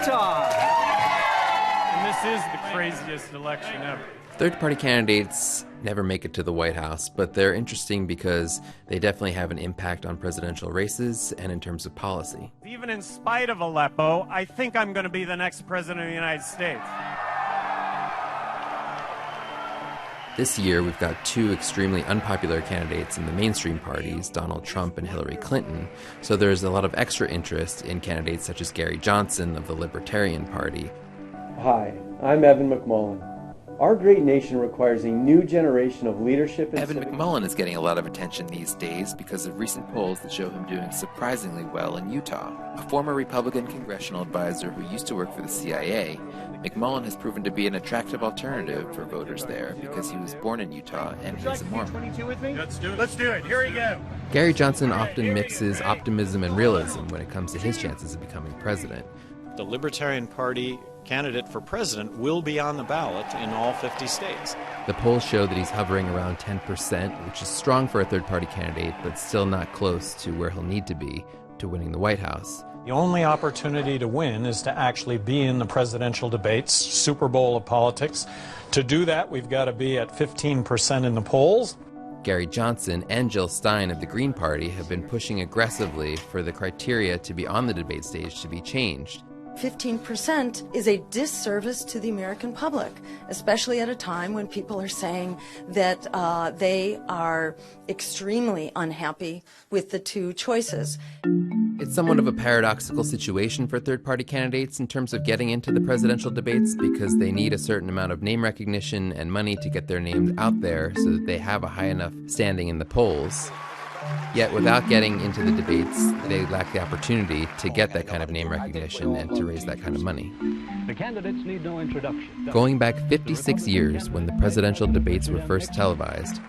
Utah. And this is the craziest election ever. Third-party candidates never make it to the White House, but they're interesting because they definitely have an impact on presidential races and in terms of policy. Even in spite of Aleppo, I think I'm going to be the next president of the United States. This year, we've got two extremely unpopular candidates in the mainstream parties, Donald Trump and Hillary Clinton, so there's a lot of extra interest in candidates such as Gary Johnson of the Libertarian Party. Hi, I'm Evan McMullin. Our great nation requires a new generation of leadership and Evan McMullin is getting a lot of attention these days because of recent polls that show him doing surprisingly well in Utah. A former Republican congressional advisor who used to work for the CIA, McMullin has proven to be an attractive alternative for voters there because he was born in Utah and he's a Mormon. Let's do it. Here we go. Gary Johnson often mixes optimism and realism when it comes to his chances of becoming president. The Libertarian Party candidate for president will be on the ballot in all 50 states. The polls show that he's hovering around 10%, which is strong for a third-party candidate, but still not close to where he'll need to be to winning the White House. The only opportunity to win is to actually be in the presidential debates, Super Bowl of politics. To do that, we've got to be at 15% in the polls. Gary Johnson and Jill Stein of the Green Party have been pushing aggressively for the criteria to be on the debate stage to be changed. 15% is a disservice to the American public, especially at a time when people are saying that they are extremely unhappy with the two choices. It's somewhat of a paradoxical situation for third-party candidates in terms of getting into the presidential debates because they need a certain amount of name recognition and money to get their names out there so that they have a high enough standing in the polls. Yet without getting into the debates, they lack the opportunity to get that kind of name recognition and to raise that kind of money. The candidates need no introduction. Going back 56 years when the presidential debates were first televised,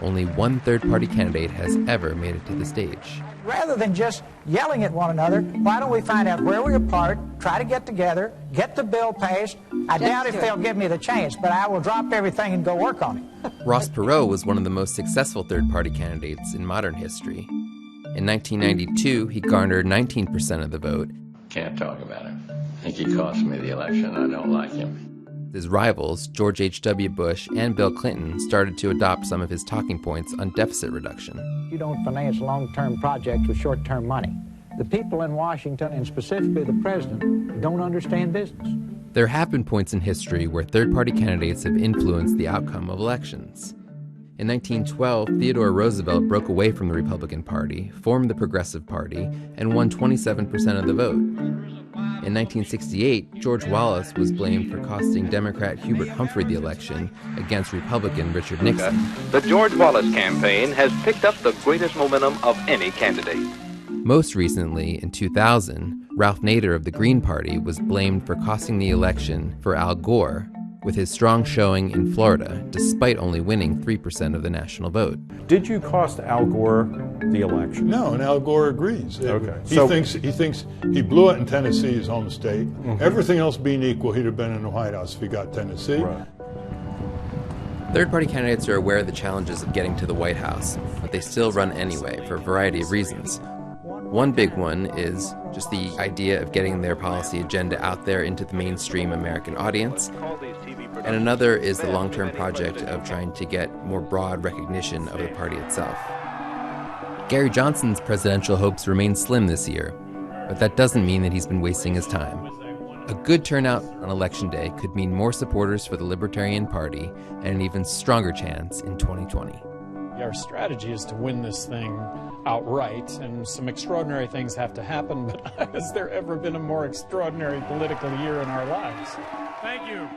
only one third-party candidate has ever made it to the stage. Rather than just yelling at one another, why don't we find out where we're apart, try to get together, get the bill passed. I doubt if they'll give me the chance, but I will drop everything and go work on it. Ross Perot was one of the most successful third-party candidates in modern history. In 1992, he garnered 19% of the vote. Can't talk about him. I think he cost me the election. I don't like him. His rivals, George H.W. Bush and Bill Clinton, started to adopt some of his talking points on deficit reduction. You don't finance long-term projects with short-term money. The people in Washington, and specifically the president, don't understand business. There have been points in history where third-party candidates have influenced the outcome of elections. In 1912, Theodore Roosevelt broke away from the Republican Party, formed the Progressive Party, and won 27% of the vote. In 1968, George Wallace was blamed for costing Democrat Hubert Humphrey the election against Republican Richard Nixon. The George Wallace campaign has picked up the greatest momentum of any candidate. Most recently, in 2000, Ralph Nader of the Green Party was blamed for costing the election for Al Gore with his strong showing in Florida, despite only winning 3% of the national vote. Did you cost Al Gore the election? No, and Al Gore agrees. Okay. He thinks he blew it in Tennessee, his home state. Mm-hmm. Everything else being equal, he'd have been in the White House if he got Tennessee. Right. Third-party candidates are aware of the challenges of getting to the White House, but they still run anyway for a variety of reasons. One big one is just the idea of getting their policy agenda out there into the mainstream American audience. And another is the long-term project of trying to get more broad recognition of the party itself. Gary Johnson's presidential hopes remain slim this year, but that doesn't mean that he's been wasting his time. A good turnout on Election Day could mean more supporters for the Libertarian Party and an even stronger chance in 2020. Our strategy is to win this thing outright, and some extraordinary things have to happen, but has there ever been a more extraordinary political year in our lives? Thank you.